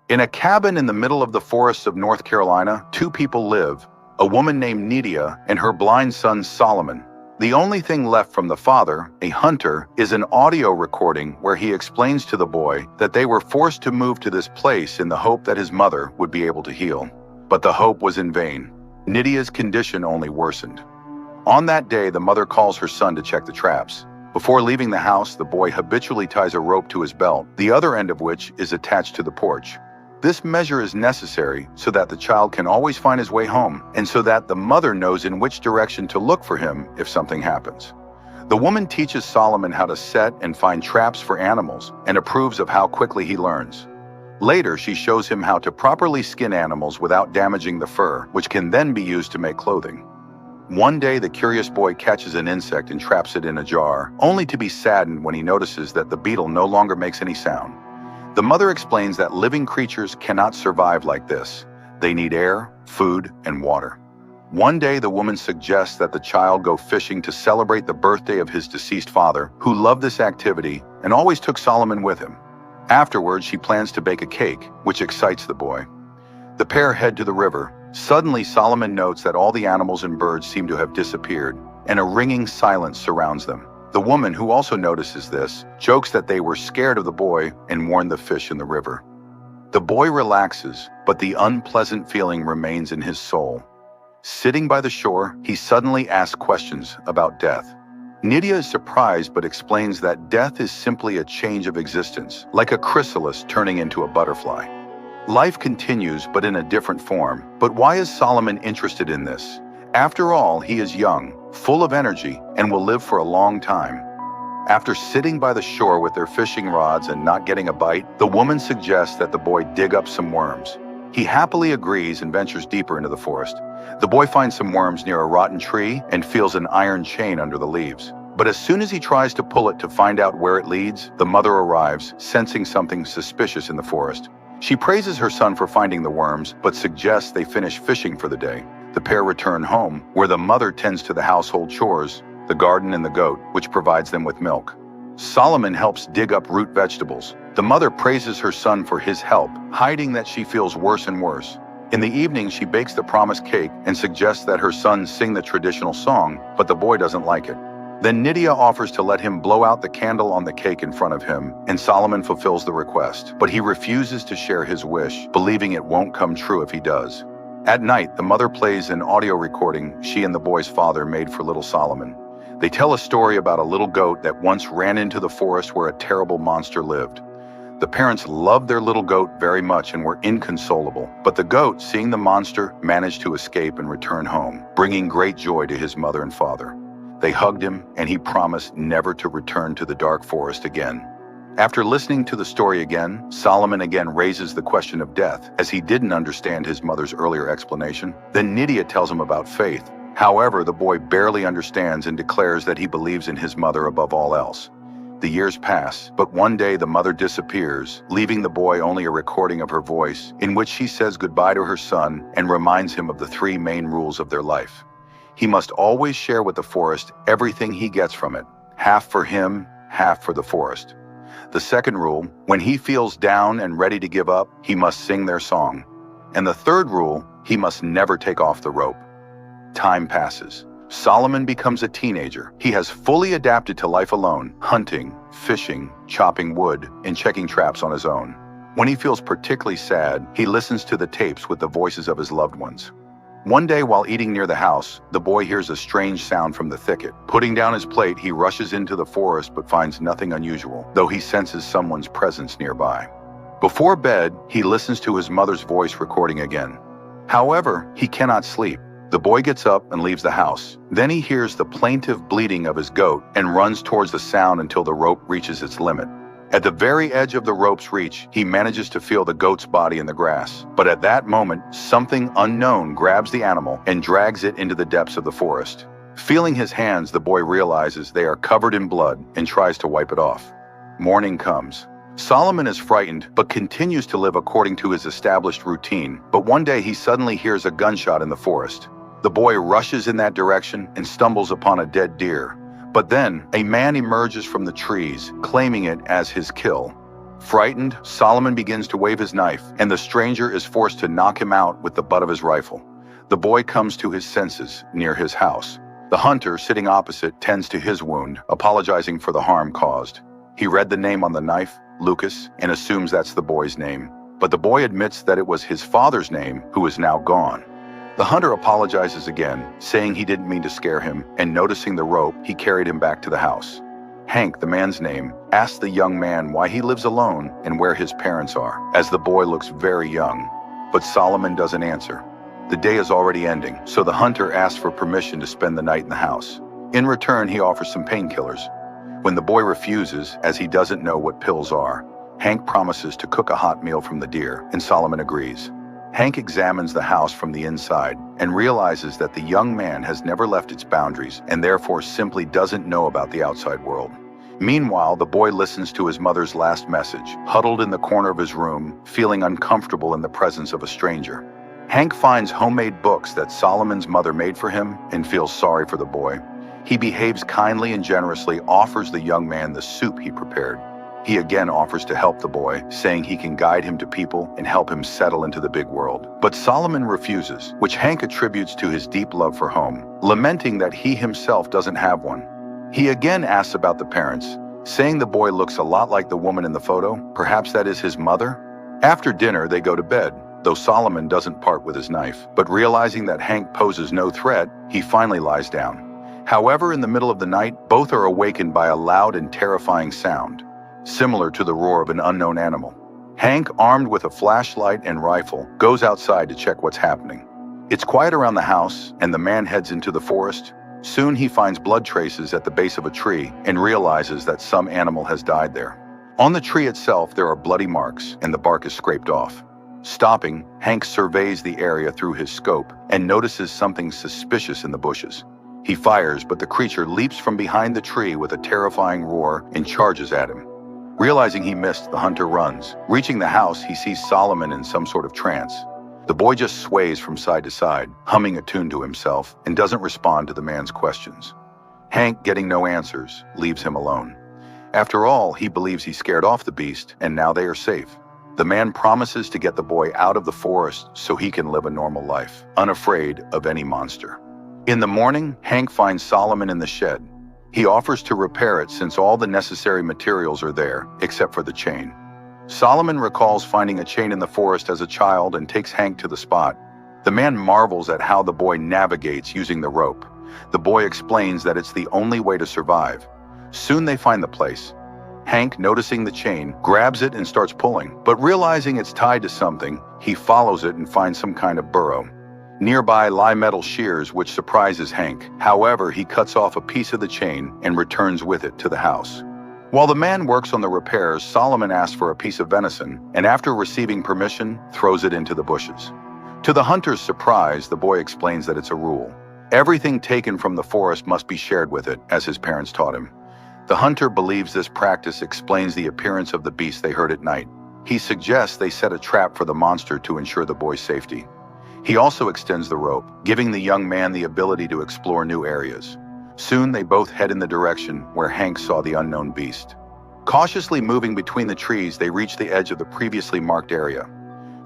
In a cabin in the middle of the forests of North Carolina, two people live, a woman named Nydia and her blind son Solomon. The only thing left from the father, a hunter, is an audio recording where he explains to the boy that they were forced to move to this place in the hope that his mother would be able to heal. But the hope was in vain. Nydia's condition only worsened. On that day, the mother calls her son to check the traps. Before leaving the house, the boy habitually ties a rope to his belt, the other end of which is attached to the porch. This measure is necessary so that the child can always find his way home, and so that the mother knows in which direction to look for him if something happens. The woman teaches Solomon how to set and find traps for animals and approves of how quickly he learns. Later, she shows him how to properly skin animals without damaging the fur, which can then be used to make clothing. One day, the curious boy catches an insect and traps it in a jar, only to be saddened when he notices that the beetle no longer makes any sound. The mother explains that living creatures cannot survive like this. They need air, food, and water. One day, the woman suggests that the child go fishing to celebrate the birthday of his deceased father, who loved this activity and always took Solomon with him. Afterwards, she plans to bake a cake, which excites the boy. The pair head to the river. Suddenly, Solomon notes that all the animals and birds seem to have disappeared, and a ringing silence surrounds them. The woman, who also notices this, jokes that they were scared of the boy and warned the fish in the river. The boy relaxes, but the unpleasant feeling remains in his soul. Sitting by the shore, he suddenly asks questions about death. Nydia is surprised but explains that death is simply a change of existence, like a chrysalis turning into a butterfly. Life continues, but in a different form. But why is Solomon interested in this? After all, he is young, full of energy, and will live for a long time. After sitting by the shore with their fishing rods and not getting a bite, the woman suggests that the boy dig up some worms. He happily agrees and ventures deeper into the forest. The boy finds some worms near a rotten tree and feels an iron chain under the leaves. But as soon as he tries to pull it to find out where it leads, the mother arrives, sensing something suspicious in the forest. She praises her son for finding the worms, but suggests they finish fishing for the day. The pair return home, where the mother tends to the household chores, the garden and the goat, which provides them with milk. Solomon helps dig up root vegetables. The mother praises her son for his help, hiding that she feels worse and worse. In the evening, she bakes the promised cake and suggests that her son sing the traditional song, but the boy doesn't like it. Then Nydia offers to let him blow out the candle on the cake in front of him, and Solomon fulfills the request, but he refuses to share his wish, believing it won't come true if he does. At night, the mother plays an audio recording she and the boy's father made for little Solomon. They tell a story about a little goat that once ran into the forest where a terrible monster lived. The parents loved their little goat very much and were inconsolable, but the goat, seeing the monster, managed to escape and return home, bringing great joy to his mother and father. They hugged him, and he promised never to return to the dark forest again. After listening to the story again, Solomon again raises the question of death, as he didn't understand his mother's earlier explanation. Then Nydia tells him about faith. However, the boy barely understands and declares that he believes in his mother above all else. The years pass, but one day the mother disappears, leaving the boy only a recording of her voice, in which she says goodbye to her son and reminds him of the three main rules of their life. He must always share with the forest everything he gets from it, half for him, half for the forest. The second rule, when he feels down and ready to give up, he must sing their song. And the third rule, he must never take off the rope. Time passes. Solomon becomes a teenager. He has fully adapted to life alone, hunting, fishing, chopping wood, and checking traps on his own. When he feels particularly sad, he listens to the tapes with the voices of his loved ones. One day while eating near the house, the boy hears a strange sound from the thicket. Putting down his plate, he rushes into the forest but finds nothing unusual, though he senses someone's presence nearby. Before bed, he listens to his mother's voice recording again. However, he cannot sleep. The boy gets up and leaves the house. Then he hears the plaintive bleating of his goat and runs towards the sound until the rope reaches its limit. At the very edge of the rope's reach, he manages to feel the goat's body in the grass. But at that moment, something unknown grabs the animal and drags it into the depths of the forest. Feeling his hands, the boy realizes they are covered in blood and tries to wipe it off. Morning comes. Solomon is frightened, but continues to live according to his established routine. But one day he suddenly hears a gunshot in the forest. The boy rushes in that direction and stumbles upon a dead deer. But then, a man emerges from the trees, claiming it as his kill. Frightened, Solomon begins to wave his knife, and the stranger is forced to knock him out with the butt of his rifle. The boy comes to his senses near his house. The hunter, sitting opposite, tends to his wound, apologizing for the harm caused. He read the name on the knife, Lucas, and assumes that's the boy's name. But the boy admits that it was his father's name, who is now gone. The hunter apologizes again, saying he didn't mean to scare him, and noticing the rope, he carried him back to the house. Hank, the man's name, asks the young man why he lives alone and where his parents are, as the boy looks very young. But Solomon doesn't answer. The day is already ending, so the hunter asks for permission to spend the night in the house. In return, he offers some painkillers. When the boy refuses, as he doesn't know what pills are, Hank promises to cook a hot meal from the deer, and Solomon agrees. Hank examines the house from the inside and realizes that the young man has never left its boundaries and therefore simply doesn't know about the outside world. Meanwhile, the boy listens to his mother's last message, huddled in the corner of his room, feeling uncomfortable in the presence of a stranger. Hank finds homemade books that Solomon's mother made for him and feels sorry for the boy. He behaves kindly and generously offers the young man the soup he prepared. He again offers to help the boy, saying he can guide him to people and help him settle into the big world. But Solomon refuses, which Hank attributes to his deep love for home, lamenting that he himself doesn't have one. He again asks about the parents, saying the boy looks a lot like the woman in the photo. Perhaps that is his mother? After dinner, they go to bed, though Solomon doesn't part with his knife. But realizing that Hank poses no threat, he finally lies down. However, in the middle of the night, both are awakened by a loud and terrifying sound, similar to the roar of an unknown animal. Hank, armed with a flashlight and rifle, goes outside to check what's happening. It's quiet around the house, and the man heads into the forest. Soon he finds blood traces at the base of a tree and realizes that some animal has died there. On the tree itself, there are bloody marks, and the bark is scraped off. Stopping, Hank surveys the area through his scope and notices something suspicious in the bushes. He fires, but the creature leaps from behind the tree with a terrifying roar and charges at him. Realizing he missed, the hunter runs. Reaching the house, he sees Solomon in some sort of trance. The boy just sways from side to side, humming a tune to himself, and doesn't respond to the man's questions. Hank, getting no answers, leaves him alone. After all, he believes he scared off the beast, and now they are safe. The man promises to get the boy out of the forest so he can live a normal life, unafraid of any monster. In the morning, Hank finds Solomon in the shed. He offers to repair it since all the necessary materials are there, except for the chain. Solomon recalls finding a chain in the forest as a child and takes Hank to the spot. The man marvels at how the boy navigates using the rope. The boy explains that it's the only way to survive. Soon they find the place. Hank, noticing the chain, grabs it and starts pulling, but realizing it's tied to something, he follows it and finds some kind of burrow. Nearby lie metal shears, which surprises Hank. However, he cuts off a piece of the chain and returns with it to the house. While the man works on the repairs, Solomon asks for a piece of venison, and after receiving permission, throws it into the bushes. To the hunter's surprise, the boy explains that it's a rule. Everything taken from the forest must be shared with it, as his parents taught him. The hunter believes this practice explains the appearance of the beast they heard at night. He suggests they set a trap for the monster to ensure the boy's safety. He also extends the rope, giving the young man the ability to explore new areas. Soon they both head in the direction where Hank saw the unknown beast. Cautiously moving between the trees, they reach the edge of the previously marked area.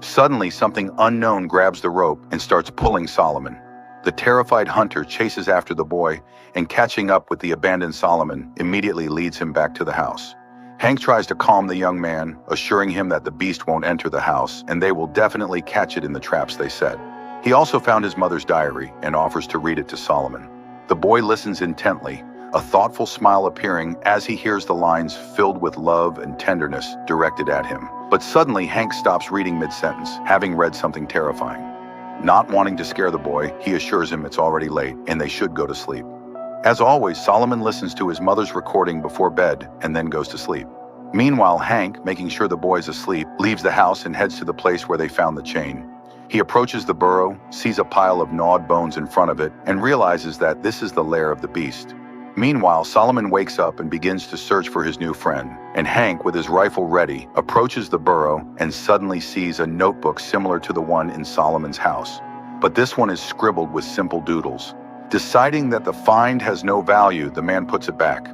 Suddenly, something unknown grabs the rope and starts pulling Solomon. The terrified hunter chases after the boy, and catching up with the abandoned Solomon, immediately leads him back to the house. Hank tries to calm the young man, assuring him that the beast won't enter the house, and they will definitely catch it in the traps they set. He also found his mother's diary and offers to read it to Solomon. The boy listens intently, a thoughtful smile appearing as he hears the lines filled with love and tenderness directed at him. But suddenly, Hank stops reading mid-sentence, having read something terrifying. Not wanting to scare the boy, he assures him it's already late and they should go to sleep. As always, Solomon listens to his mother's recording before bed and then goes to sleep. Meanwhile, Hank, making sure the boy is asleep, leaves the house and heads to the place where they found the chain. He approaches the burrow, sees a pile of gnawed bones in front of it, and realizes that this is the lair of the beast. Meanwhile, Solomon wakes up and begins to search for his new friend, and Hank, with his rifle ready, approaches the burrow and suddenly sees a notebook similar to the one in Solomon's house. But this one is scribbled with simple doodles. Deciding that the find has no value, the man puts it back.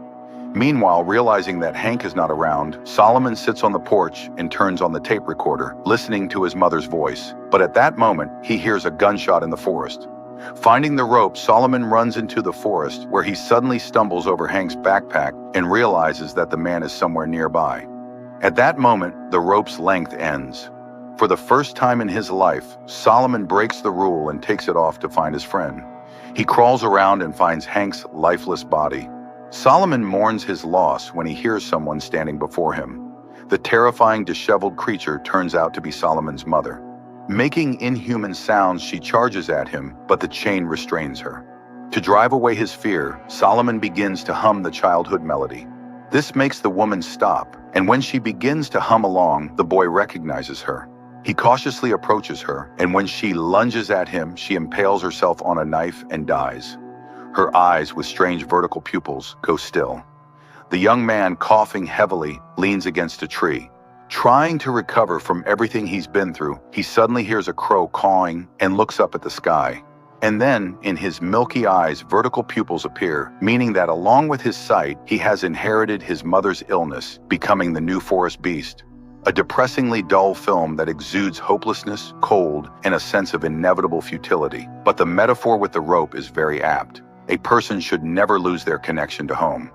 Meanwhile, realizing that Hank is not around, Solomon sits on the porch and turns on the tape recorder, listening to his mother's voice. But at that moment, he hears a gunshot in the forest. Finding the rope, Solomon runs into the forest, where he suddenly stumbles over Hank's backpack and realizes that the man is somewhere nearby. At that moment, the rope's length ends. For the first time in his life, Solomon breaks the rule and takes it off to find his friend. He crawls around and finds Hank's lifeless body. Solomon mourns his loss when he hears someone standing before him. The terrifying, disheveled creature turns out to be Solomon's mother. Making inhuman sounds, she charges at him, but the chain restrains her. To drive away his fear, Solomon begins to hum the childhood melody. This makes the woman stop, and when she begins to hum along, the boy recognizes her. He cautiously approaches her, and when she lunges at him, she impales herself on a knife and dies. Her eyes, with strange vertical pupils, go still. The young man, coughing heavily, leans against a tree. Trying to recover from everything he's been through, he suddenly hears a crow cawing and looks up at the sky. And then, in his milky eyes, vertical pupils appear, meaning that along with his sight, he has inherited his mother's illness, becoming the new forest beast. A depressingly dull film that exudes hopelessness, cold, and a sense of inevitable futility. But the metaphor with the rope is very apt. A person should never lose their connection to home.